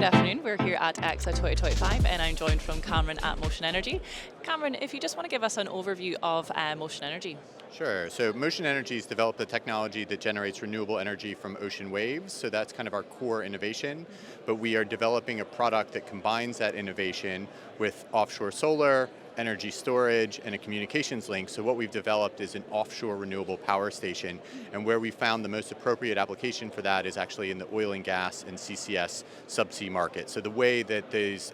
afternoon. We're here at EXA 2025 and I'm joined from Cameron at Mocean Energy. Cameron, if you just want to give us an overview of Mocean Energy. Sure. So Mocean Energy has developed a technology that generates renewable energy from ocean waves. So that's kind of our core innovation. But we are developing a product that combines that innovation with offshore solar, energy storage, and a communications link. So what we've developed is an offshore renewable power station. And where we found the most appropriate application for that is actually in the oil and gas and CCS subsea market. So the way that these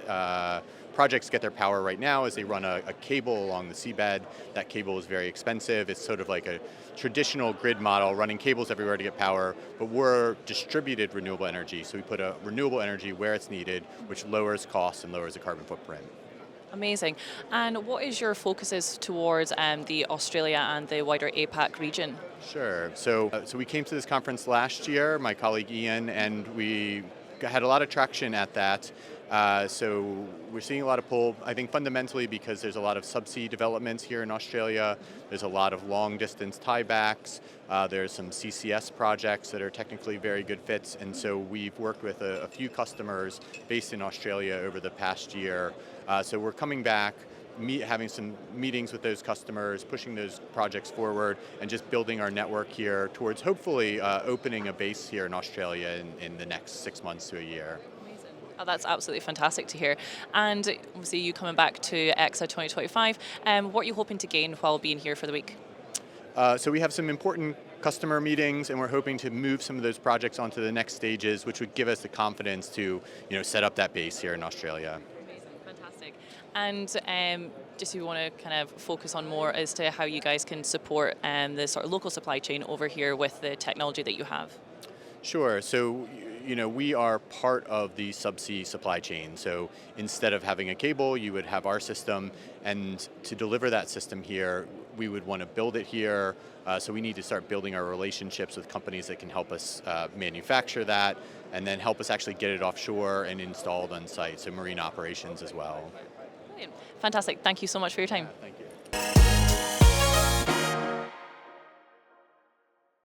projects get their power right now is they run a cable along the seabed. That cable is very expensive. It's sort of like a traditional grid model, running cables everywhere to get power, but we're distributed renewable energy. So we put a renewable energy where it's needed, which lowers costs and lowers the carbon footprint. Amazing. And what is your focuses towards the Australia and the wider APAC region? Sure. So we came to this conference last year, my colleague Ian, and we had a lot of traction at that. So we're seeing a lot of pull, I think fundamentally because there's a lot of subsea developments here in Australia. There's a lot of long distance tiebacks. There's some CCS projects that are technically very good fits. And so we've worked with a few customers based in Australia over the past year. So we're coming back, having some meetings with those customers, pushing those projects forward, and just building our network here towards hopefully opening a base here in Australia in the next 6 months to a year. Amazing. Oh, that's absolutely fantastic to hear. And obviously you coming back to EXA 2025, what are you hoping to gain while being here for the week? So we have some important customer meetings, and we're hoping to move some of those projects onto the next stages, which would give us the confidence to set up that base here in Australia. Fantastic. And just if you want to kind of focus on more as to how you guys can support the sort of local supply chain over here with the technology that you have. Sure. So we are part of the subsea supply chain. So instead of having a cable, you would have our system, and to deliver that system here, we would want to build it here. So we need to start building our relationships with companies that can help us manufacture that, and then help us actually get it offshore and installed on site, so marine operations as well. Brilliant. Fantastic. Thank you so much for your time. Thank you.